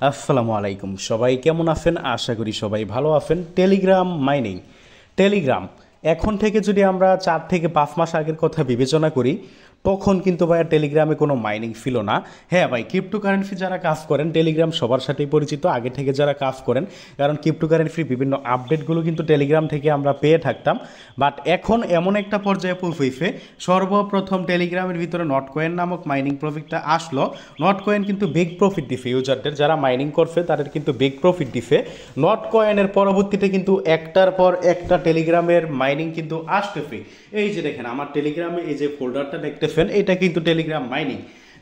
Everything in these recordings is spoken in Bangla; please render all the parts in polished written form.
আসসালামু আলাইকুম। সবাই কেমন আছেন? আশা করি সবাই ভালো আছেন। টেলিগ্রাম মাইনিং, টেলিগ্রাম এখন থেকে যদি আমরা 4 থেকে 5 মাস আগের কথা বিবেচনা করি, তখন কিন্তু ভাইয়া টেলিগ্রামে কোনো মাইনিং ছিল না। হ্যাঁ ভাই, ক্রিপ্টোকারেন্সি যারা কাজ করেন টেলিগ্রাম সবার সাথেই পরিচিত, আগে থেকে যারা কাজ করেন, কারণ ক্রিপ্টোকারেন্সির বিভিন্ন আপডেটগুলো কিন্তু টেলিগ্রাম থেকে আমরা পেয়ে থাকতাম। বাট এখন এমন একটা পর্যায়ে পৌঁছেছে, সর্বপ্রথম টেলিগ্রামের ভিতরে নট কয়েন নামক মাইনিং প্রফিটটা আসলো। নট কয়েন কিন্তু বিগ প্রফিট দিছে ইউজারদের, যারা মাইনিং করছে তাদের কিন্তু বিগ প্রফিট দিছে। নট কয়েনের পরবর্তীতে কিন্তু একটার পর একটা টেলিগ্রামের মাইনিং কিন্তু আসতেছে। এই যে দেখেন আমার টেলিগ্রামে এই যে ফোল্ডারটা দেখতেছেন, এটা কিন্তু টেলিগ্রাম মাইনিং।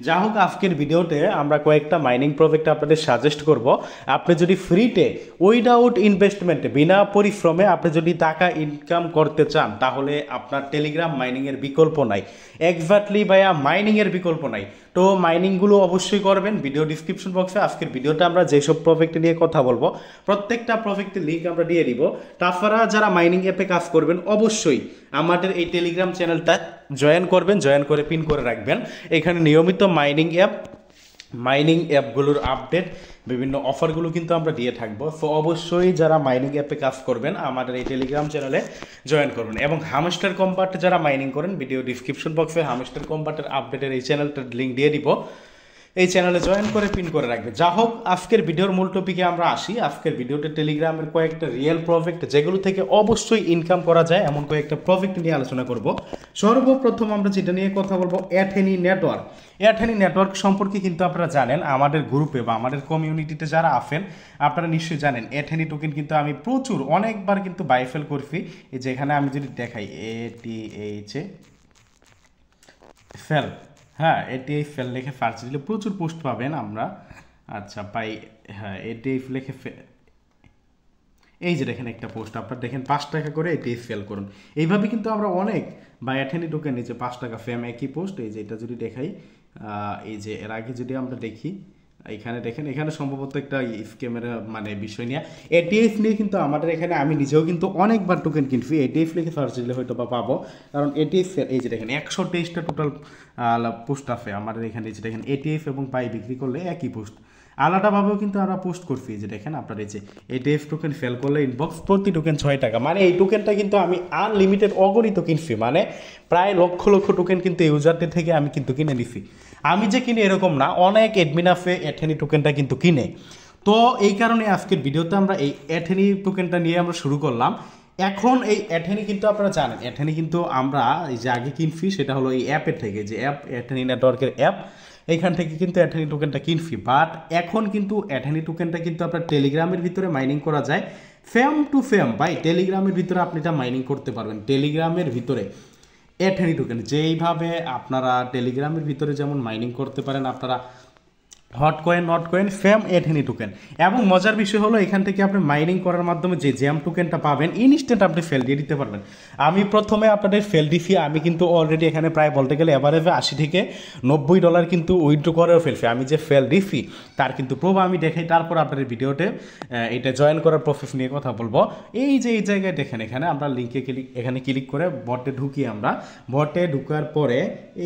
যা হোক, আজকের ভিডিওতে আমরা কয়েকটা মাইনিং প্রজেক্ট আপনাদের সাজেস্ট করব। আপনি যদি ফ্রিতে উইদাউট ইনভেস্টমেন্টে বিনা পরিশ্রমে আপনি যদি টাকা ইনকাম করতে চান, তাহলে আপনার টেলিগ্রাম মাইনিংয়ের বিকল্প নাই। এক্স্যাক্টলি ভাইয়া, মাইনিংয়ের বিকল্প নাই। তো মাইনিংগুলো অবশ্যই করবেন। ভিডিও ডিসক্রিপশন বক্সে আজকের ভিডিওটা আমরা যেসব প্রজেক্ট নিয়ে কথা বলবো, প্রত্যেকটা প্রজেক্টের লিঙ্ক আমরা দিয়ে দিব। তাছাড়া যারা মাইনিং অ্যাপে কাজ করবেন, অবশ্যই আমাদের এই টেলিগ্রাম চ্যানেলটা জয়েন করবেন, জয়েন করে পিন করে রাখবেন। এখানে নিয়মিত মাইনিং অ্যাপগুলোর আপডেট, বিভিন্ন অফারগুলো কিন্তু আমরা দিয়ে থাকবো। সো অবশ্যই যারা মাইনিং অ্যাপে কাজ করবেন আমাদের এই টেলিগ্রাম চ্যানেলে জয়েন করবেন। এবং হামস্টার কম্পার্ট যারা মাইনিং করেন, ভিডিও ডিসক্রিপশন বক্সে হামস্টার কম্পার্টের আপডেটের এই চ্যানেলটার লিঙ্ক দিয়ে দিব, এই চ্যানেলে জয়েন করে পিন করে রাখবে। যা হোক, আজকের ভিডিওর মূল টপিকে আমরা আসি। আজকের ভিডিওতে টেলিগ্রামের কয়েকটা রিয়েল প্রজেক্ট, যেগুলো থেকে অবশ্যই ইনকাম করা যায় এমন কয়েকটা প্রজেক্ট নিয়ে আলোচনা করব। সর্বপ্রথম আমরা যেটা নিয়ে কথা বলবো, অ্যাথেনি নেটওয়ার্ক। অ্যাথেনি নেটওয়ার্ক সম্পর্কে কিন্তু আপনারা জানেন, আমাদের গ্রুপে বা আমাদের কমিউনিটিতে যারা আছেন আপনারা নিশ্চয়ই জানেন, অ্যাথেনি টোকেন কিন্তু আমি অনেকবার কিন্তু বাইফেল করছি। এই যেখানে আমি যদি দেখাই ATH ফেল, হ্যাঁ ATH ফেল লিখে সার্চ দিলে প্রচুর পোস্ট পাবেন আমরা। আচ্ছা পাই, হ্যাঁ ATH লিখে এই যে দেখেন একটা পোস্ট, আপনার দেখেন 5 টাকা করে ATH ফেল করুন। এইভাবে কিন্তু আমরা অনেক বা অ্যাথেনি টোকেন নিচে 5 টাকা ফেম একই পোস্ট। এই যে এটা যদি দেখাই, এই যে এর আগে যদি আমরা দেখি, এখানে দেখেন, এখানে সম্ভবত একটা স্ক্যামের মানে বিষয় নিয়ে ATH নিয়ে কিন্তু আমাদের এখানে আমি নিজেও কিন্তু অনেকবার টোকেন কিনছি। ATH লিখে সার্চ দিলে হয়তো বা পাবো, কারণ ATH এই যে দেখেন 123টা টোটাল পোস্ট আছে আমাদের এখানে। এই যে দেখেন ATH এবং পাই বিক্রি করলে একই পোস্ট, আলাদাভাবেও কিন্তু আমরা পোস্ট করছি। যে দেখেন আপনার এই যে ATH টোকেন ফেল করলে ইনবক্স প্রতি টোকেন 6 টাকা, মানে এই টোকেনটা কিন্তু আমি আনলিমিটেড অগণিত কিনছি, মানে প্রায় লক্ষ লক্ষ টোকেন কিন্তু ইউজারদের থেকে আমি কিন্তু কিনে নিছি। আমি যে কিনে এরকম না, অনেক অ্যাডমিন আছে অ্যাথেনি টোকেনটা কিন্তু কিনে। তো এই কারণে আজকের ভিডিওতে আমরা এই অ্যাথেনি টোকেনটা নিয়ে আমরা শুরু করলাম। এখন এই অ্যাথেনি কিন্তু আপনারা জানেন, অ্যাথেনি কিন্তু আমরা এই যে আগে কিনছি সেটা হলো এই অ্যাপের থেকে, যে অ্যাপ অ্যাথেনি নেটওয়ার্কের অ্যাপ, এইখান থেকে কিন্তু অ্যাথেনি টোকেনটা কিনছি। বাট এখন কিন্তু অ্যাথেনি টোকেনটা কিন্তু আপনার টেলিগ্রামের ভিতরে মাইনিং করা যায়, ফেম টু ফেম। ভাই টেলিগ্রামের ভিতরে আপনি এটা মাইনিং করতে পারবেন, টেলিগ্রামের ভিতরে অ্যাথেনি টোকেন যেইভাবে আপনারা টেলিগ্রামের ভিতরে যেমন মাইনিং করতে পারেন আপনারা hot coin, not coin, fame, Athene token. এবং মজার বিষয় হলো, এখান থেকে আপনি মাইনিং করার মাধ্যমে যে জ্যাম টোকেনটা পাবেন, ইনস্ট্যান্ট আপনি ফেল দিয়ে দিতে পারবেন। আমি প্রথমে আপনাদের ফেল দিছি, আমি কিন্তু অলরেডি এখানে প্রায় বলতে গেলে এভারেজে $80 থেকে $90 কিন্তু উইথড্র করেও ফেলছি। আমি যে ফেল দিছি তার কিন্তু প্রুফ আমি দেখাই, তারপর আপনাদের ভিডিওতে এটা জয়েন করার প্রসেস নিয়ে কথা বলবো। এই যে এই জায়গায় দেখেন, এখানে আমরা লিঙ্কে ক্লিক করে বটে ঢুকি। আমরা বটে ঢুকার পরে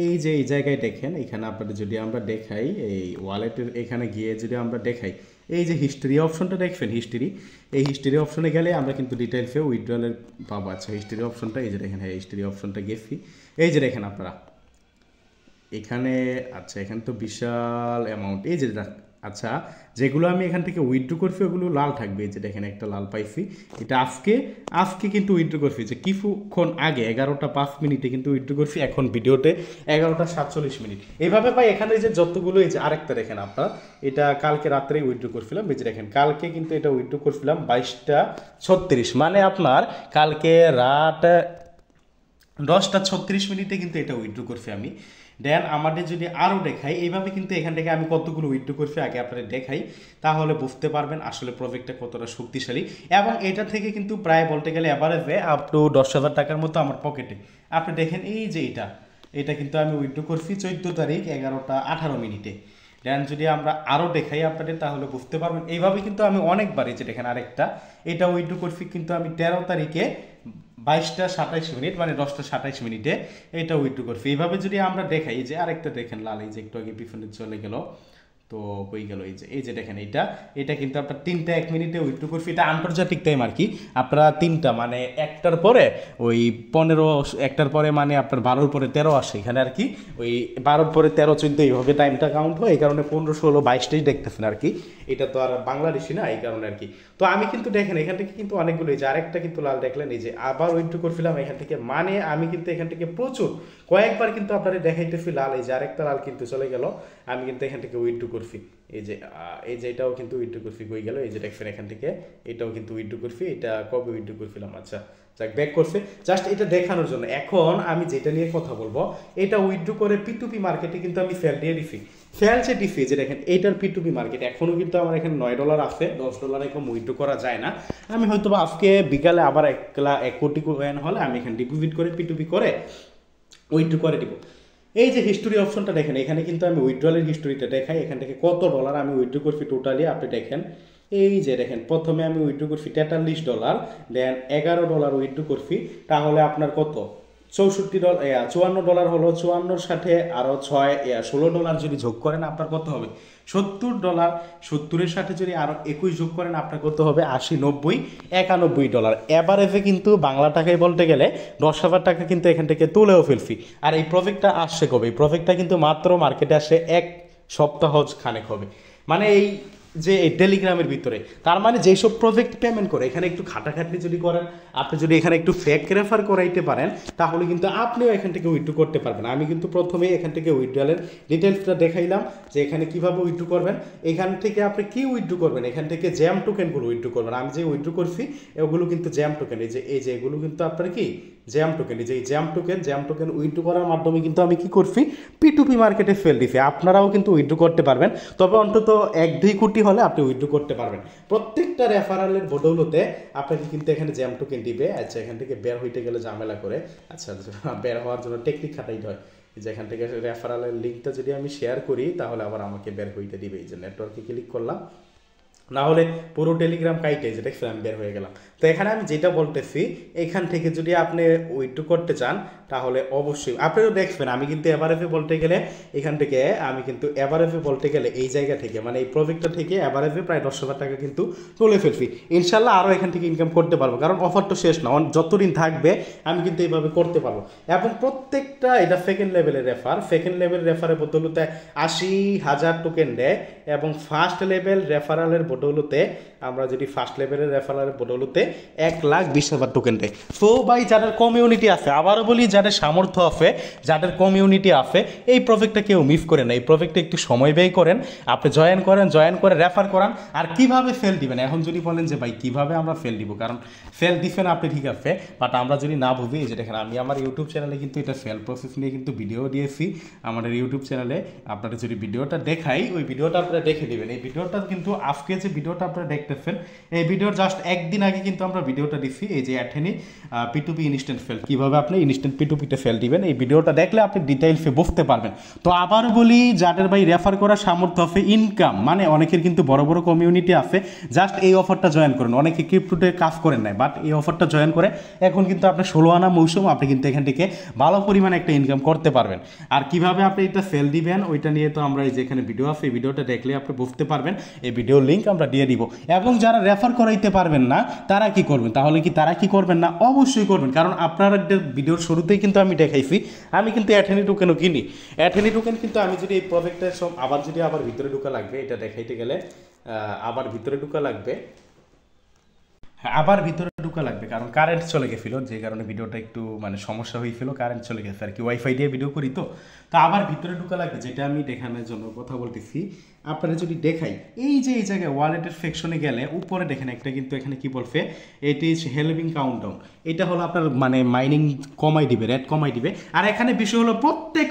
এই যে এই জায়গায় দেখেন, এখানে আপনাদের যদি আমরা দেখাই, এই ওয়ালেটের এখানে গিয়ে যদি আমরা দেখাই, এই যে হিস্ট্রি অপশনটা দেখবেন, এই হিস্ট্রি অপশনে গেলে আমরা কিন্তু ডিটেলসে উইথড্রলের পাবো। আচ্ছা হিস্ট্রি অপশনটা এই যে দেখেন, হ্যাঁ হিস্ট্রি অপশনটা গেছি, এই যে দেখেন আপনারা এখানে। আচ্ছা এখানে তো বিশাল অ্যামাউন্ট, এই যে আচ্ছা যেগুলো আমি এখান থেকে উইথড্র করছি ওগুলো লাল থাকবে। এই যে দেখেন একটা লাল পাইছি, এটা আজকে কিন্তু উইথড্র করছি, যে কিছুক্ষণ আগে 11টা 5 মিনিটে কিন্তু উইথড্র করছি। এখন ভিডিওতে 11টা 47 মিনিট। এইভাবে পাই এখানে যে যতগুলো, এই যে আরেকটা দেখেন আপনার, এটা কালকে রাত্রেই উইথড্র করছিলাম। এই যে দেখেন কালকে কিন্তু এটা উইথড্র করছিলাম 22টা 36, মানে আপনার কালকে রাত 10টা 36 মিনিটে কিন্তু এটা উইথড্র করছি আমি। দেন আমাদের যদি আরও দেখাই, এইভাবে কিন্তু এখান থেকে আমি কতগুলো উইথড্র করছি আগে আপনাদের দেখাই, তাহলে বুঝতে পারবেন আসলে প্রজেক্টটা কতটা শক্তিশালী। এবং এটা থেকে কিন্তু প্রায় বলতে গেলে অ্যাভারেজে আপ টু 10,000 টাকার মতো আমার পকেটে। আপনি দেখেন এই যে এটা কিন্তু আমি উইথড্র করছি 14 তারিখ 11টা 18 মিনিটে। দেন যদি আমরা আরও দেখাই আপনাদের, তাহলে বুঝতে পারবেন। এইভাবে কিন্তু আমি অনেকবার, এই যে দেখেন আরেকটা, এটা উইথড্র করছি কিন্তু আমি 13 তারিখে 22টা 27 মিনিট, মানে 10টা 27 মিনিটে এটা উইথড্র করছি। এইভাবে যদি আমরা দেখাই, যে আরেকটা দেখেন লাল, এই যে একটু আগে পিছনে চলে গেল, তো কই গেল, এই যে দেখেন এটা কিন্তু আপনার 3টা 1 মিনিটে উইথড্র করছি। এটা আন্তর্জাতিক টাইম আর কি, আপনারা 3টা মানে 1টার পরে ওই 15, 1টার পরে মানে আপনার 12-র পরে 13 আসে এখানে আর কি, ওই 12-র পরে 13, 14 এইভাবে টাইমটা কাউন্ট হয়, এই কারণে 15, 16, 22 দেখতেছেন আর কি। এটা তো আর বাংলাদেশি না, এই কারণে আর কি। তো আমি কিন্তু দেখেন এখান থেকে কিন্তু অনেকগুলো, এই যে আরেকটা কিন্তু লাল দেখলেন, এই যে আবার উইথড্র করছিলাম এখান থেকে, মানে আমি কিন্তু এখান থেকে প্রচুর কয়েকবার কিন্তু আপনারা দেখাইতেছি লাল, এই যে আরেকটা লাল কিন্তু চলে গেল, আমি কিন্তু এখান থেকে উইথড্র করছি। এই যে এটাও কিন্তু উইথড্র করছি, কই গেল, এই যে দেখছেন এখান থেকে এটাও কিন্তু উইথড্র করছি। এটা কবে উইথড্র করছিলাম, আচ্ছা যাক ব্যাক করছে, জাস্ট এটা দেখানোর জন্য। এখন আমি যেটা নিয়ে কথা বলবো, এটা উইথড্র করে P2P মার্কেটে কিন্তু আমি সেল দিয়ে দিছি, সেল যে দিছি, যে দেখেন এইটার P2P মার্কেট এখনো কিন্তু আমার এখানে $9 আছে, $10 এরকম উইথড্র করা যায় না। আমি হয়তো আজকে বিকালে আবার 1 কোটি কয়েন হলে আমি এখানে ডিপোজিট করে P2P করে উইথড্র করে দিব। এই যে হিস্টোরি অপশনটা দেখেন, এখানে কিন্তু আমি উইথড্রলের হিস্টোরিটা দেখাই, এখান থেকে কত ডলার আমি উইথড্র করছি টোটালি আপনি দেখেন। এই যে দেখেন প্রথমে আমি উইথড্র করছি $43, দেন $11 উইথড্র করছি, তাহলে আপনার কত $64, $54 হলো, 54-র সাথে আরও $16 যদি যোগ করেন আপনার কত হবে $70, 70-এর সাথে যদি আরও 21 যোগ করেন আপনার কত হবে 80, 90, $91। এভারেজে কিন্তু বাংলা টাকায় বলতে গেলে 10,000 টাকা কিন্তু এখান থেকে তুলেও ফেলছি। আর এই প্রজেক্টটা আসছে কবে, এই প্রজেক্টটা কিন্তু মাত্র মার্কেটে আসে 1 সপ্তাহ খানেক হবে, মানে এই যে এই টেলিগ্রামের ভিতরে। তার মানে যেসব প্রজেক্ট পেমেন্ট করে এখানে একটু খাটাখাটনি যদি করেন, আপনি যদি এখানে একটু ফেক রেফার করাইতে পারেন, তাহলে কিন্তু আপনিও এখান থেকে উইথড্র করতে পারবেন। আমি কিন্তু প্রথমেই এখান থেকে উইথড্রলের ডিটেলসটা দেখাইলাম যে এখানে কিভাবে উইথড্র করবেন। এখান থেকে আপনি কি উইথড্র করবেন, এখান থেকে জ্যাম টোকেনগুলো উইথড্র করবেন। আমি যে উইথড্র করছি এগুলো কিন্তু জ্যাম টোকেন, এই যে এগুলো কিন্তু আপনার কি জ্যাম টোকেন, এই যে এই জ্যাম টোকেন উইথড্র করার মাধ্যমে কিন্তু আমি কি করছি P2P মার্কেটে সেল দিছি। আপনারাও কিন্তু উইথড্র করতে পারবেন, তবে অন্তত 1-2 কোটি হলে আপনি উইথড্র করতে পারবেন। প্রত্যেকটা রেফারেলের বদৌলতে আপনাকে কিন্তু এখানে জ্যাম টোকেন দিবে। আচ্ছা এখান থেকে বের হইতে গেলে ঝামেলা করে, আচ্ছা বের হওয়ার জন্য টেকনিক খাটাইতে হয়, যে এখান থেকে রেফারেলের লিঙ্কটা যদি আমি শেয়ার করি তাহলে আবার আমাকে বের হইতে দিবে। এই যে নেটওয়ার্কে ক্লিক করলাম, না হলে পুরো টেলিগ্রাম কাইটে যে দেখছিলাম আমি বের হয়ে গেলাম। তো এখানে আমি যেটা বলতেছি, এখান থেকে যদি আপনি উইথড্র করতে চান তাহলে অবশ্যই আপনিও দেখবেন, আমি কিন্তু এভারেজে বলতে গেলে এখান থেকে আমি কিন্তু এভারেজে বলতে গেলে এই জায়গা থেকে মানে এই প্রজেক্টটা থেকে এভারেজে প্রায় 10,000 টাকা কিন্তু তুলে ফেলছি। ইনশাল্লাহ আরও এখান থেকে ইনকাম করতে পারবো, কারণ অফার তো শেষ না, যতদিন থাকবে আমি কিন্তু এইভাবে করতে পারবো। এবং প্রত্যেকটা এটা সেকেন্ড লেভেলের রেফারের বদৌলতে 80,000 টোকেন দেয়, এবং ফার্স্ট লেভেল রেফারেলের বদৌলতে আমরা যদি ফার্স্ট লেভেলের রেফারেলের বদৌলতে 1,20,000 টোকেন দেয়। সো ভাই যাদের কমিউনিটি আছে, আবারও বলি যাদের সামর্থ্য আছে, যাদের কমিউনিটি আছে, এই প্রজেক্টটা কেউ মিস করেন না। এই প্রজেক্টে একটু সময় ব্যয় করেন, আপনি জয়েন করে রেফার করান। আর কিভাবে সেল দিবেন, এখন যদি বলেন যে ভাই কিভাবে আমরা সেল দিব, কারণ সেল দিবেন আপনি ঠিক আছে, বাট আমরা যদি না বুঝি, এই যে দেখেন আমি আমার ইউটিউব চ্যানেলে কিন্তু এটা সেল প্রসেস নিয়ে কিন্তু ভিডিও দিয়েছি আমাদের ইউটিউব চ্যানেলে। আপনারা যদি ভিডিওটা দেখাই, ওই ভিডিওটা আপনারা দেখে দিবেন। এই ভিডিওটা কিন্তু আজকে যে ভিডিওটা আপনারা দেখতেছেন, এই ভিডিওর জাস্ট একদিন আগে কিন্তু আমরা ভিডিওটা দিচ্ছি, এই যে অ্যাথেনি P2P ইনস্ট্যান্ট সেল, কীভাবে আপনি ইনস্ট্যান্ট P2P-তে সেল দিবেন। এই ভিডিওটা দেখলে আপনি ডিটেইলসে বুঝতে পারবেন। তো আবার বলি, যাদের ভাই রেফার করার সামর্থ্য আছে, ইনকাম মানে অনেকের কিন্তু বড় বড় কমিউনিটি আছে, জাস্ট এই অফারটা জয়েন করেন। অনেকে ক্রিপ্টোতে কাজ করেন নাই, বাট এই অফারটা জয়েন করে এখন কিন্তু আপনি 16 আনা মৌসুম, আপনি কিন্তু এখান থেকে ভালো পরিমাণে একটা ইনকাম করতে পারবেন। আর কিভাবে আপনি এটা সেল দিবেন ওইটা নিয়ে তো আমরা এই যেখানে ভিডিও আছে, এই ভিডিওটা দেখলে আপনি বুঝতে পারবেন। এই ভিডিওর লিঙ্ক আমরা দিয়ে দিব। এবং যারা রেফার করাইতে পারবেন না তারা কি করবেন, তাহলে কি তারা কি করবেন না, অবশ্যই করবেন। কারণ আপনারা ভিডিওর শুরুতেই কিন্তু আমি দেখাইছি, আমি কিন্তু অ্যাথেনি টোকেনও কিনি। অ্যাথেনি টোকেন কিন্তু আমি যদি এই প্রজেক্টের সব আবার ভিতরে ঢোকা লাগবে, এটা দেখাইতে গেলে আবার ভিতরে ঢোকা লাগবে, আবার ভিতরে ঢোকা লাগবে, কারণ কারেন্ট চলে গেছিল, যে কারণে ভিডিওটা একটু মানে সমস্যা হয়েছিল, কারেন্ট চলে গেছে আর কি, ওয়াইফাই দিয়ে ভিডিও করি তো আবার ভিতরে ঢোকা লাগবে। যেটা আমি দেখানোর জন্য কথা বলতেছি, আপনারা যদি দেখাই, এই যে এই জায়গায় ওয়ালেটের সেকশনে গেলে উপরে দেখেন একটা কিন্তু এখানে কি বলছে, ইট ইজ হেল্পিং কাউন্টডাউন। এটা হলো আপনার মানে মাইনিং কমাই দিবে, রেট কমাই দিবে। আর এখানে বিষয় হলো প্রত্যেক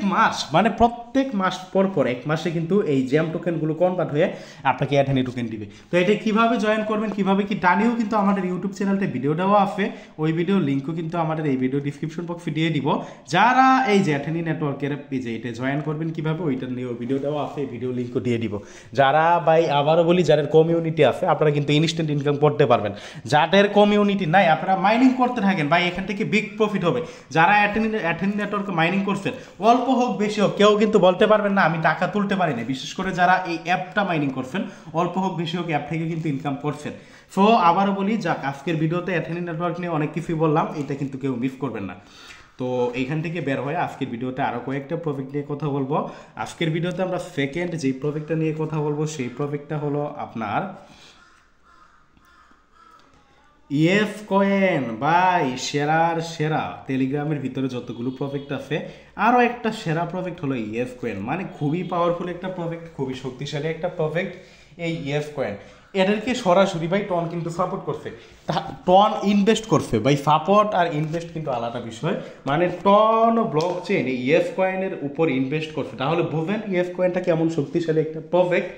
মাস পর 1 মাসে কিন্তু এই জ্যাম টোকেনগুলো কনভার্ট হয়ে আপনাকে অ্যাথেনি টোকেন দিবে। তো এটা কিভাবে জয়েন করবেন, কিভাবে কি টানিও কিন্তু আমাদের ইউটিউব চ্যানেলতে ভিডিও ভিডিও দেওয়া আছে, ওই ভিডিও লিঙ্কও কিন্তু আমাদের এই ভিডিও ডিসক্রিপশন বক্সে দিয়ে দিব। যারা এই যে অ্যাথেনি নেটওয়ার্কের পেজে এটা জয়েন করবেন কীভাবে ওইটা নিয়ে ভিডিও দেওয়া আছে, ভিডিও লিঙ্কও দিয়ে দিব। যারা ভাই আবারও বলি যাদের কমিউনিটি আছে আপনারা কিন্তু ইনস্ট্যান্ট ইনকাম করতে পারবেন। যাদের কমিউনিটি নাই আপনারা মাইনিং করতে থাকেন ভাই, এখান থেকে বিগ প্রফিট হবে। যারা অ্যাথেনি নেটওয়ার্কে মাইনিং করছেন অল্প হোক বেশি হোক কেউ কিন্তু বলতে পারবেন না আমি টাকা তুলতে পারি না। বিশেষ করে যারা এই অ্যাপটা মাইনিং করছেন অল্প হোক বেশি হোক অ্যাপ থেকে কিন্তু ইনকাম করছেন। সো আবারও বলি যাক আজকের ভিডিওতে অ্যাথেনি নেটওয়ার্ক নিয়ে অনেক কিছুই বললাম, এটা কিন্তু কেউ মিস করবেন না। তো এইখান থেকে বের হয়ে আজকের ভিডিওতে আরও কয়েকটা প্রজেক্ট নিয়ে কথা বলবো। আজকের ভিডিওতে আমরা সেকেন্ড যেই প্রজেক্টটা নিয়ে কথা বলবো সেই প্রজেক্টটা হলো আপনার ইএফ কয়েন। ভাই সেরার সেরা, টেলিগ্রামের ভিতরে যতগুলো প্রজেক্ট আছে আরও একটা সেরা প্রজেক্ট হলো ইএফ কয়েন। মানে খুবই পাওয়ারফুল একটা প্রজেক্ট, খুবই শক্তিশালী একটা প্রজেক্ট এই ইএফ কয়েন। এদেরকে সরাসরি ভাই টন কিন্তু সাপোর্ট করছে, টন ইনভেস্ট করছে ভাই। সাপোর্ট আর ইনভেস্ট কিন্তু আলাদা বিষয়। মানে টন ব্লক চেইন এই ইএফ কয়েনের উপর ইনভেস্ট করছে, তাহলে বুঝবেন ইএফ কয়েনটা কেমন শক্তিশালী একটা প্রজেক্ট।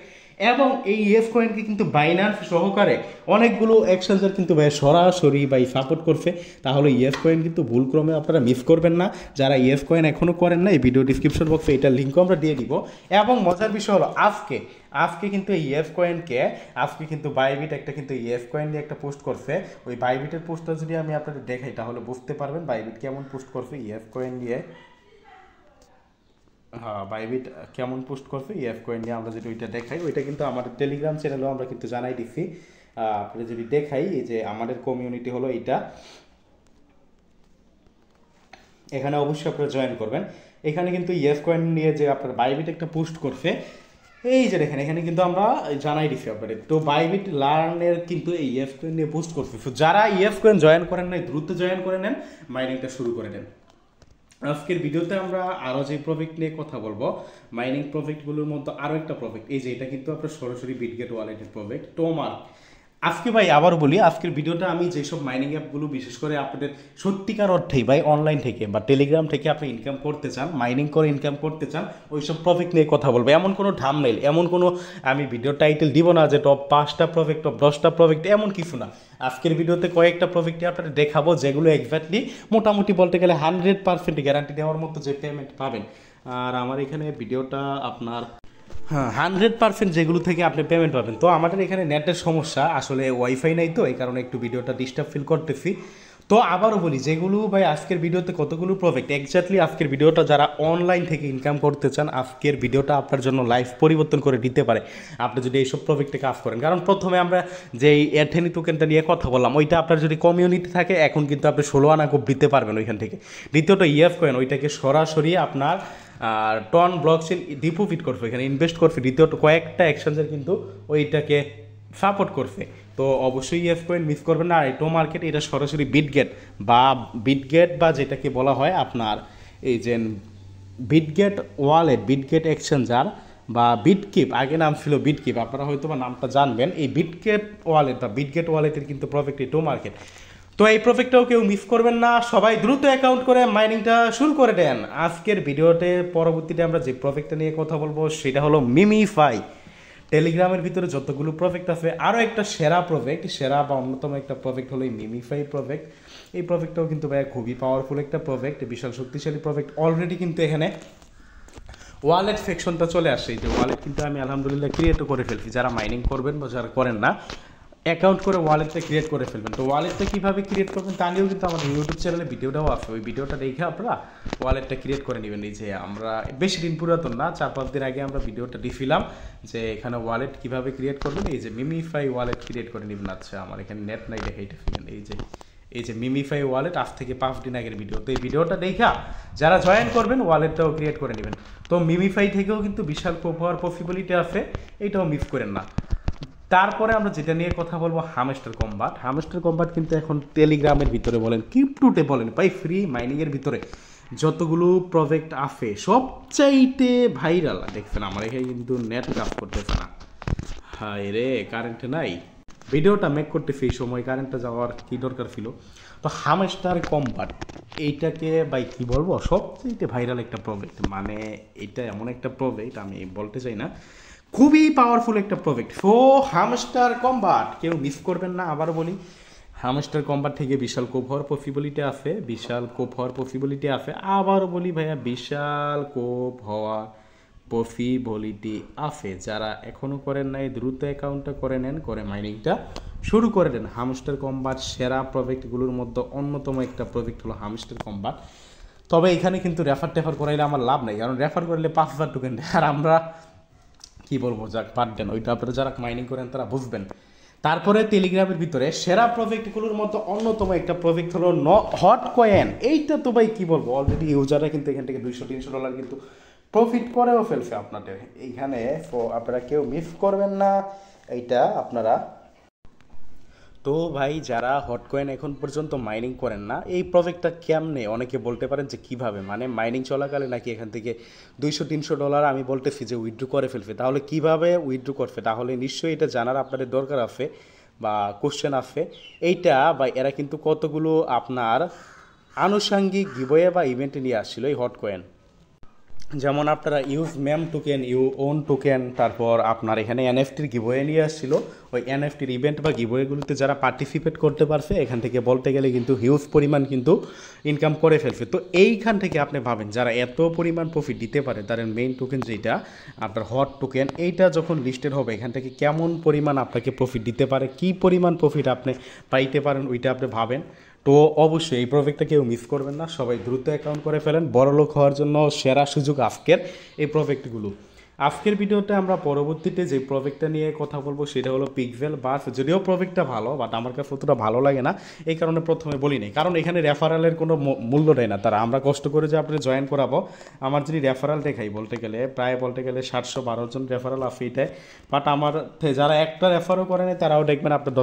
এবং এই ইএফ কয়েনকে কিন্তু বাইন্যান্স সহকারে অনেকগুলো এক্সচেঞ্জার কিন্তু ভাই সরাসরি ভাই সাপোর্ট করছে। তাহলে ইএফ কয়েন কিন্তু ভুলক্রমে আপনারা মিস করবেন না। যারা ইএফ কয়েন এখনও করেন না এই ভিডিও ডিসক্রিপশন বক্সে এটার লিঙ্কও আমরা দিয়ে দিব। এবং মজার বিষয় হলো আজকে কিন্তু এই ইএফ কয়েনকে আজকে কিন্তু বাইবিট একটা কিন্তু ইএফ কয়েন নিয়ে একটা পোস্ট করছে। ওই বাইবিটের পোস্টটা যদি আমি আপনাদের দেখাই তাহলে বুঝতে পারবেন বাইবিট কেমন পোস্ট করছে ইএফ কয়েন নিয়ে। হ্যাঁ বাইবিট কেমন পোস্ট করছে ইএফ কয়েন নিয়ে আমরা যদি ওইটা দেখাই, ওইটা কিন্তু আমাদের টেলিগ্রাম চ্যানেলেও আমরা কিন্তু জানাই দিচ্ছি। আপনারা যদি দেখাই এই যে আমাদের কমিউনিটি হলো এইটা, এখানে অবশ্যই আপনারা জয়েন করবেন। এখানে কিন্তু ইএফ কয়েন নিয়ে যে আপনার বাইবিট একটা পোস্ট করছে এই যে দেখেন এখানে কিন্তু আমরা জানাই দিচ্ছি আপনাদের। তো বাইবিট লার্নের কিন্তু এই ইএফ কয়েন নিয়ে পোস্ট করছে। তো যারা ইএফ কয়েন জয়েন করেন নাই দ্রুত জয়েন করে নেন, মাইনিংটা শুরু করে নেন। আজকের ভিডিওতে আমরা আরও যে প্রজেক্ট নিয়ে কথা বলবো মাইনিং প্রজেক্টগুলোর মধ্যে আরও একটা প্রজেক্ট এই যে এটা কিন্তু আপনার সরাসরি বিটগেট ওয়ালেটের প্রজেক্ট টোমার। আজকে ভাই আবার বলি আজকের ভিডিওটা আমি যেসব মাইনিং অ্যাপগুলো বিশেষ করে আপনাদের সত্যিকার অর্থেই ভাই অনলাইন থেকে বা টেলিগ্রাম থেকে আপনি ইনকাম করতে চান, মাইনিং করে ইনকাম করতে চান, ওইসব প্রজেক্ট নিয়ে কথা বলবো। এমন কোনো থাম্বনেইল এমন কোনো আমি ভিডিও টাইটেল দিব না যে টপ 5টা প্রজেক্ট টপ 10টা প্রজেক্ট, এমন কিছু না। আজকের ভিডিওতে কয়েকটা প্রজেক্টই আপনাদের দেখাবো যেগুলো এক্স্যাক্টলি মোটামুটি বলতে গেলে 100% গ্যারান্টি দেওয়ার মতো যে পেমেন্ট পাবেন। আর আমার এখানে ভিডিওটা আপনার 100% যেগুলো থেকে আপনি পেমেন্ট পাবেন। তো আমাদের এখানে নেটের সমস্যা, আসলে ওয়াইফাই নাই, তো এই কারণে একটু ভিডিওটা ডিস্টার্ব ফিল করতেছি। তো আবারও বলি যেগুলো ভাই আজকের ভিডিওতে কতগুলো প্রজেক্ট এক্স্যাক্টলি আজকের ভিডিওটা যারা অনলাইন থেকে ইনকাম করতে চান আজকের ভিডিওটা আপনার জন্য লাইফ পরিবর্তন করে দিতে পারে আপনি যদি এইসব প্রজেক্টে কাজ করেন। কারণ প্রথমে আমরা যেই অ্যাথেনি টোকেনটা নিয়ে কথা বললাম ওইটা আপনার যদি কমিউনিটি থাকে এখন কিন্তু আপনি 16 আনা খুব দিতে পারবেন ওইখান থেকে। দ্বিতীয়ত ইএফ কয়েন ওইটাকে সরাসরি আপনার টন ব্লকচেন ডিপোজিট করছে, এখানে ইনভেস্ট করছে। দ্বিতীয়ত কয়েকটা এক্সচেঞ্জার কিন্তু ওইটাকে সাপোর্ট করছে। তো অবশ্যই ইএফ কয়েন মিস করবেন না। আর এই টো মার্কেট এটা সরাসরি বিটগেট বা যেটাকে বলা হয় আপনার এই যে বিটগেট ওয়ালেট, বিটগেট এক্সচেঞ্জার বা বিটকিপ, আগে নাম ছিল বিটকিপ, আপনারা হয়তো বা নামটা জানবেন। এই বিটগেট ওয়ালেট বা বিটগেট ওয়ালেটের কিন্তু প্রজেক্ট এই টো মার্কেট। তো এই প্রজেক্টটাও কেউ মিস করবেন না, সবাই দ্রুত অ্যাকাউন্ট করে মাইনিংটা শুরু করে দেন। আজকের ভিডিওতে পরবর্তীতে আমরা যে প্রজেক্টটা নিয়ে কথা বলবো সেটা হলো মিমিফাই। টেলিগ্রামের ভিতরে যতগুলো প্রজেক্ট আছে আরও একটা সেরা প্রজেক্ট, সেরা বা অন্যতম একটা প্রজেক্ট হলো এই মিমিফাই প্রজেক্ট। এই প্রজেক্টটাও কিন্তু ভাই খুবই পাওয়ারফুল একটা প্রজেক্ট, বিশাল শক্তিশালী প্রজেক্ট। অলরেডি কিন্তু এখানে ওয়ালেট সেকশনটা চলে আসে, এই যে ওয়ালেট কিন্তু আমি আলহামদুলিল্লাহ ক্রিয়েটও করে ফেলছি। যারা মাইনিং করবেন বা যারা করেন না অ্যাকাউন্ট করে ওয়ালেটটা ক্রিয়েট করে ফেলবেন। তো ওয়ালেটটা কীভাবে ক্রিয়েট করবেন তা নিয়েও কিন্তু আমাদের ইউটিউব চ্যানেলে ভিডিওটাও আছে, ওই ভিডিওটা দেখে আপনারা ওয়ালেটটা ক্রিয়েট করে নেবেন। এই যে আমরা বেশি দিন পুরাতন না, 4-5 দিন আগে আমরা ভিডিওটা দিয়েছিলাম যে এখানে ওয়ালেট কীভাবে ক্রিয়েট করবেন। এই যে মিমিফাই ওয়ালেট ক্রিয়েট করে নেবেন। আচ্ছা আমার এখানে নেট নাই দেখাইতে ফেলেন। এই যে মিমিফাই ওয়ালেট আজ থেকে 5 দিন আগের ভিডিও। তো এই ভিডিওটা দেখা যারা জয়েন করবেন ওয়ালেটটাও ক্রিয়েট করে নেবেন। তো মিমিফাই থেকেও কিন্তু বিশাল হওয়ার পসিবিলিটি আছে, এইটাও মিস করেন না। তারপরে আমরা যেটা নিয়ে কথা বলবো হামস্টার কম্বাট কিন্তু এখন টেলিগ্রামের ভিতরে বলেন ক্রিপ্টোতে বলেন ভাই ফ্রি মাইনিংয়ের ভিতরে যতগুলো প্রজেক্ট আছে সবচাইতে ভাইরাল। দেখছেন আমার এখানে কিন্তু নেট কাজ করতেছে না, হায় রে কারেন্ট নাই, ভিডিওটা মেক করতেছি এই সময় কারেন্টটা যাওয়ার কি দরকার ছিল। তো হামস্টার কম্বাট এইটাকে ভাই কী বলবো সবচাইতে ভাইরাল একটা প্রজেক্ট। মানে এটা এমন একটা প্রজেক্ট আমি বলতে চাই না, খুবই পাওয়ারফুল একটা প্রজেক্ট। সো হামস্টার কম্বাট কেউ মিস করবেন না। আবার বলি হামস্টার কম্বার থেকে বিশাল কোপ হওয়ার পসিবিলিটি আছে, বিশাল কোপ হওয়ার পসিবিলিটি আছে। আবার বলি ভাইয়া বিশাল কোপ হওয়া পসিবিলিটি আছে। যারা এখনও করেন নাই দ্রুত অ্যাকাউন্টটা করে নেন, করে মাইনিংটা শুরু করে দেন। হামস্টার কম্বার সেরা প্রজেক্টগুলোর মধ্যে অন্যতম একটা প্রজেক্ট হলো হামস্টার কম্বার। তবে এখানে কিন্তু রেফার করাইলে আমার লাভ নেই, কারণ রেফার করলে 5000 টোকেন দেয়, আর আমরা কী বলবো, যাক বাদ দেন, ওইটা আপনারা যারা মাইনিং করেন তারা বুঝবেন। তারপরে টেলিগ্রামের ভিতরে সেরা প্রজেক্টগুলোর মধ্যে অন্যতম একটা প্রজেক্ট হলো হট কয়েন। এইটা তো ভাই কী বলবো, অলরেডি ইউজাররা কিন্তু এখান থেকে $200-300 কিন্তু প্রফিট করেও ফেলছে আপনাদের এইখানে। তো আপনারা কেউ মিস করবেন না এইটা আপনারা। তো ভাই যারা হট কয়েন এখন পর্যন্ত মাইনিং করেন না, এই প্রজেক্টটা কেমনে, অনেকে বলতে পারেন যে কীভাবে, মানে মাইনিং চলাকালে নাকি এখান থেকে $200-300 আমি বলতেছি যে উইথড্র করে ফেলবে, তাহলে কিভাবে উইথড্র করবে, তাহলে নিশ্চয়ই এটা জানার আপনাদের দরকার আছে বা কোশ্চেন আছে এইটা। বা এরা কিন্তু কতগুলো আপনার আনুষঙ্গিক গিভওয়ে বা ইভেন্টে নিয়ে আসছিল এই হট কয়েন, যেমন আপনারা use ma'am token, you own token, তারপর আপনার এখানে এনএফটির গিভওয়ে নিয়ে আসছিল। ওই এনএফটির ইভেন্ট বা গিভওয়েগুলোতে যারা পার্টিসিপেট করতে পারছে এখান থেকে বলতে গেলে কিন্তু হিউজ পরিমাণ কিন্তু ইনকাম করে ফেলছে। তো এইখান থেকে আপনি ভাবেন যারা এত পরিমাণ প্রফিট দিতে পারে, তার মেইন টোকেন যেটা আপনার হট টোকেন, এইটা যখন লিস্টেড হবে এখান থেকে কেমন পরিমাণ আপনাকে প্রফিট দিতে পারে, কী পরিমাণ প্রফিট আপনি পাইতে পারেন, ওইটা আপনি ভাবেন। তো অবশ্যই এই প্রজেক্টটা কেউ মিস করবেন না, সবাই দ্রুত অ্যাকাউন্ট করে ফেলেন। বড়লোক হওয়ার জন্য সেরা সুযোগ আজকের এই প্রজেক্টগুলো। আজকের ভিডিওতে আমরা পরবর্তীতে যে প্রজেক্টটা নিয়ে কথা বলবো সেটা হলো পিক্সেল বাস। যদিও প্রজেক্টটা ভালো, বাট আমার কাছে অতটা ভালো লাগে না, এই কারণে প্রথমে বলি নাই, কারণ এখানে রেফারেলের কোনো মূল্য দেয় না তারা। আমরা কষ্ট করে যে আপনি জয়েন করাবো, আমার যদি রেফারেল দেখাই বলতে গেলে প্রায় 712 জন রেফারেল আছে এটাই, বাট আমার যারা একটা রেফারও করে নেয় তারাও দেখবেন আপনার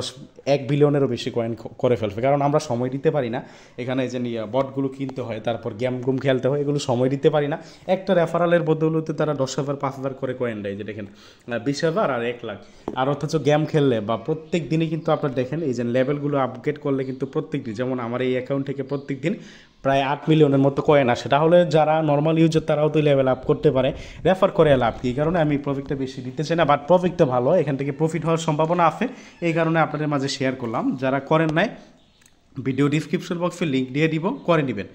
1 বিলিয়নেরও বেশি কয়েন করে ফেলবে, কারণ আমরা সময় দিতে পারি না এখানে, যে বটগুলো কিনতে হয়, তারপর গেম খেলতে হয়, এগুলো সময় দিতে পারি না। একটা রেফারেলের বদৌলতে তারা 10,000 5,000 করে কয়েন দেয়, যে দেখেন 20,000 আর 1 লাখ। আর অথচ গেম খেললে বা প্রত্যেক দিনই কিন্তু আপনার দেখেন এই যে লেভেলগুলো আপগ্রেড করলে কিন্তু প্রত্যেক দিন, যেমন আমার এই অ্যাকাউন্ট থেকে প্রত্যেক দিন প্রায় 8 মিলিয়নের মতো কয়েন আসে। তাহলে যারা নর্মাল ইউজার তারাও তো লেভেল আপ করতে পারে, রেফার করে লাভ কী? এই কারণে আমি প্রফিটটা বেশি দিতে চাই না, বাট প্রফিটটা ভালো, এখান থেকে প্রফিট হওয়ার সম্ভাবনা আছে, এই কারণে আপনাদের মাঝে শেয়ার করলাম। যারা করেন নাই ভিডিও ডিসক্রিপশন বক্সে লিঙ্ক দিয়ে দিব, করে নেবেন।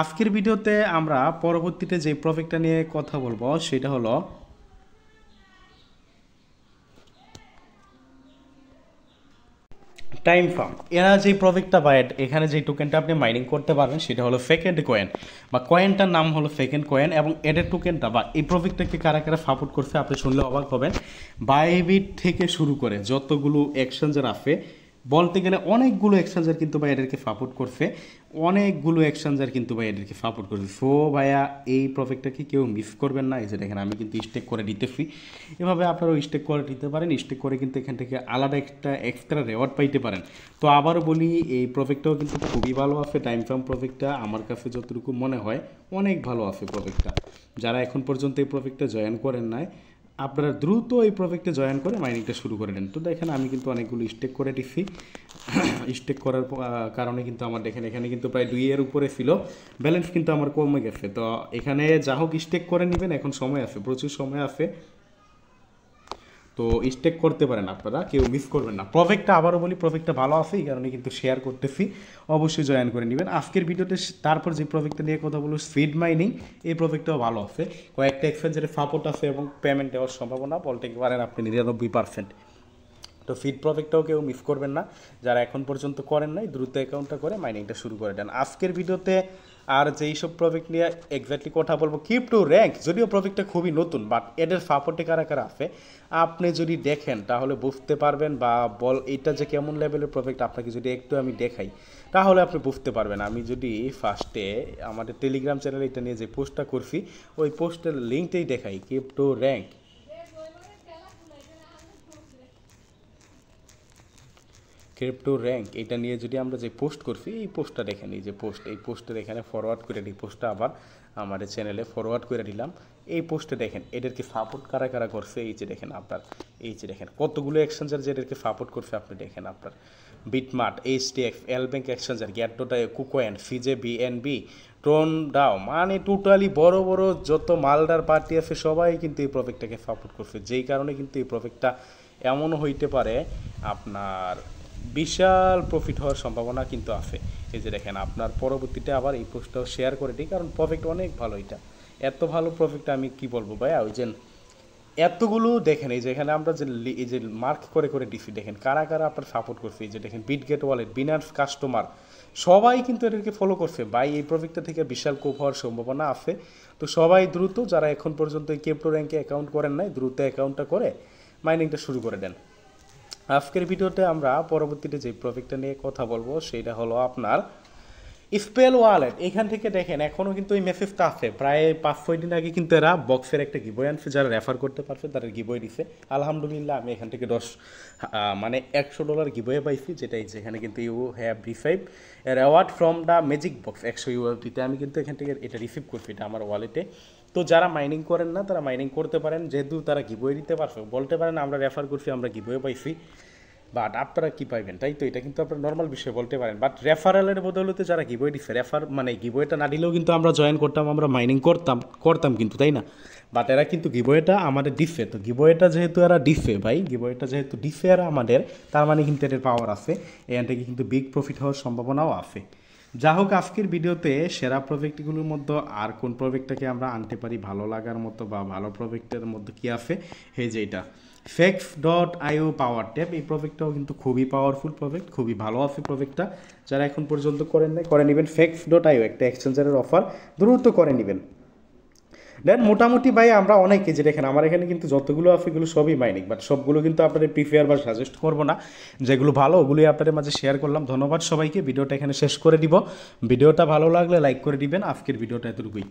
আজকের ভিডিওতে আমরা পরবর্তীতে যে প্রজেক্টটা নিয়ে কথা বলবো সেটা হলো টাইম ফার্ম। এরা যে প্রজেক্টটা বা এখানে যে টোকেনটা আপনি মাইনিং করতে পারবেন সেটা হলো সেকেন্ড কয়েন, বা কয়েনটার নাম হলো সেকেন্ড কয়েন। এবং এদের টোকেনটা বা এই প্রজেক্টটাকে কারা কারা সাপোর্ট করছে আপনি শুনলে অবাক হবেন। বাইবিট থেকে শুরু করে যতগুলো এক্সচেঞ্জার আছে, বলতে গেলে অনেকগুলো এক্সচেঞ্জার কিন্তু ভাই এদেরকে সাপোর্ট করছে, অনেকগুলো এক্সচেঞ্জার কিন্তু ভাই এদেরকে সাপোর্ট করছে। সো ভাইয়া এই প্রজেক্টটাকে কেউ মিস করবেন না। এই যে দেখেন আমি কিন্তু স্টেক করে দিতেছি, এভাবে আপনারাও স্টেক করে দিতে পারেন। স্টেক করে কিন্তু এখান থেকে আলাদা একটা এক্সট্রা রেওয়ার্ড পাইতে পারেন। তো আবারও বলি এই প্রজেক্টটাও কিন্তু খুবই ভালো আছে। টাইম ফার্ম প্রজেক্টটা আমার কাছে যতটুকু মনে হয় অনেক ভালো আছে প্রজেক্টটা। যারা এখন পর্যন্ত এই প্রজেক্টটা জয়েন করেন নাই, আপনারা দ্রুত এই প্রজেক্টে জয়েন করে মাইনিংটা শুরু করে দেন। তো দেখেন আমি কিন্তু অনেকগুলো স্টেক করে দিচ্ছি, স্টেক করার কারণে কিন্তু আমার দেখেন এখানে কিন্তু প্রায় 2 এর উপরে ছিল, ব্যালেন্স কিন্তু আমার কমে গেছে। তো এখানে যা হোক স্টেক করে নেবেন, এখন সময় আছে, প্রচুর সময় আছে, তো স্টেক করতে পারেন আপনারা, কেউ মিস করবেন না। প্রজেক্টটা আবারও বলি প্রজেক্টটা ভালো আছে, এই কারণে কিন্তু শেয়ার করতেছি, অবশ্যই জয়েন করে নেবেন। আজকের ভিডিওতে তারপর যে প্রজেক্টটা নিয়ে কথা বলবো স্পিড মাইনিং, এই প্রজেক্টটাও ভালো আছে, কয়েকটা এক্সচেঞ্জের সাপোর্ট আছে এবং পেমেন্ট দেওয়ার সম্ভাবনা বলতে পারেন আপনি 99%। তো ফিড প্রজেক্টটাও কেউ মিস করবেন না, যারা এখন পর্যন্ত করেন নাই দ্রুত অ্যাকাউন্টটা করে মাইনিংটা শুরু করে দেন। আজকের ভিডিওতে আর যেই সব প্রজেক্ট নিয়ে এক্স্যাক্টলি কথা বলবো, ক্রিপ্টো র্যাঙ্ক, যদিও প্রজেক্টটা খুবই নতুন, বাট এদের সাপোর্টে কারা কারা আছে আপনি যদি দেখেন তাহলে বুঝতে পারবেন, বা এটা যে কেমন লেভেলের প্রজেক্ট আপনাকে যদি একটু আমি দেখাই তাহলে আপনি বুঝতে পারবেন। আমি যদি ফার্স্টে আমাদের টেলিগ্রাম চ্যানেলে এটা নিয়ে যে পোস্টটা করছি ওই পোস্টের লিঙ্কটাই দেখাই, ক্রিপ্টো র্যাঙ্ক, ক্রিপ্টো র্যাঙ্ক, এটা নিয়ে যদি আমরা যে পোস্ট করছি এই পোস্টটা দেখেন, এই যে পোস্ট, এই পোস্টের এখানে ফরওয়ার্ড করে দিই, পোস্টটা আবার আমাদের চ্যানেলে ফরওয়ার্ড করে দিলাম। এই পোস্টে দেখেন এদেরকে সাপোর্ট কারা কারা করছে, এই যে দেখেন আপনার, এই যে দেখেন কতগুলো এক্সচেঞ্জার যে এদেরকে সাপোর্ট করছে আপনি দেখেন আপনার, বিটমার্ট, এইচটিএক্স, এলব্যাঙ্ক এক্সচেঞ্জার, গ্যাট.আই, কুকয়েন, ফিজে, বিএনবি, ট্রনডাও, মানে টোটালি বড় বড় যত মালদার পার্টি আছে সবাই কিন্তু এই প্রজেক্টটাকে সাপোর্ট করছে, যেই কারণে কিন্তু এই প্রজেক্টটা এমনও হইতে পারে আপনার বিশাল প্রফিট হওয়ার সম্ভাবনা কিন্তু আছে। এই যে দেখেন আপনার পরবর্তীতে আবার এই পোস্টটাও শেয়ার করে দিই, কারণ প্রফিট অনেক ভালো। এটা এত ভালো প্রফিট আমি কি বলবো ভাইয়া। ওই যে এতগুলো দেখেন, এই যে এখানে আমরা যে এই যে মার্ক করে করে দিছি, দেখেন কারা কারা আপনার সাপোর্ট করছে। এই যে দেখেন বিটগেট ওয়ালেট, বিনান্স কাস্টমার, সবাই কিন্তু এদেরকে ফলো করছে ভাই। এই প্রফিটটা থেকে বিশাল কোপ হওয়ার সম্ভাবনা আছে। তো সবাই দ্রুত, যারা এখন পর্যন্ত এই ক্রিপ্টো র্যাঙ্কে অ্যাকাউন্ট করেন নাই, দ্রুত অ্যাকাউন্টটা করে মাইনিংটা শুরু করে দেন। আজকের ভিডিওতে আমরা পরবর্তীতে যে প্রজেক্টটা নিয়ে কথা বলবো সেটা হলো আপনার স্পেল ওয়ালেট। এখান থেকে দেখেন এখনও কিন্তু এই মেসেজটা আছে, প্রায় 5-6 দিন আগে কিন্তু এরা বক্সের একটা গিবয় আনছে, যারা রেফার করতে পারছে তারা গিবয় দিছে। আলহামদুলিল্লাহ আমি এখান থেকে মানে $100 গিবয়ে পাইছি, যেটা যেখানে কিন্তু you have receive reward from the magic box 100 USDতে আমি কিন্তু এখান থেকে এটা রিসিভ করছি, এটা আমার ওয়ালেটে। তো যারা মাইনিং করেন না তারা মাইনিং করতে পারেন, যেহেতু তারা গিবয়ে দিতে পারছে, বলতে পারেন আমরা রেফার করছি, আমরা গিবয়ে পাইছি। বাট আপনারা কী পাইবেন, তাই তো এটা কিন্তু আপনার নর্মাল বিষয় বলতে পারেন। বাট রেফারেলের বদলতে যারা গিবয়ে দিচ্ছে, মানে গিবয়েটা না দিলেও কিন্তু আমরা জয়েন করতাম, আমরা মাইনিং করতাম কিন্তু, তাই না? বাট এরা কিন্তু গিবয়েটা আমাদের দিচ্ছে। তো গিবয়েটা যেহেতু এরা দিচ্ছে ভাই, গিবয়েটা যেহেতু দিচ্ছে এরা আমাদের, তার মানে কিন্তু এদের পাওয়ার আছে, এখান থেকে কিন্তু বিগ প্রফিট হওয়ার সম্ভাবনাও আছে। যা হোক, আজকের ভিডিওতে সেরা প্রজেক্টগুলোর মধ্যে আর কোন প্রজেক্টটাকে আমরা আনতে পারি ভালো লাগার মতো, বা ভালো প্রজেক্টের মধ্যে কী আছে, এই যে এটা fex.io পাওয়ার ট্যাপ, এই প্রজেক্টটাও কিন্তু খুবই পাওয়ারফুল প্রজেক্ট, খুবই ভালো আছে প্রজেক্টটা। যারা এখন পর্যন্ত করেন নাই করে নেবেন। fex.io একটা এক্সচেঞ্জারের অফার, দ্রুত করে নেবেন। দেন মোটামুটি ভাই আমরা অনেকে, যে দেখেন আমার এখানে কিন্তু যতগুলো আছে এগুলো সবই মাইনিং, বাট সবগুলো কিন্তু আপনাদের প্রিফেয়ার বা সাজেস্ট করবো না, যেগুলো ভালো ওগুলোই আপনাদের মাঝে শেয়ার করলাম। ধন্যবাদ সবাইকে, ভিডিওটা এখানে শেষ করে দিব। ভিডিওটা ভালো লাগলে লাইক করে দিবেন। আজকের ভিডিওটা এতটুকুই।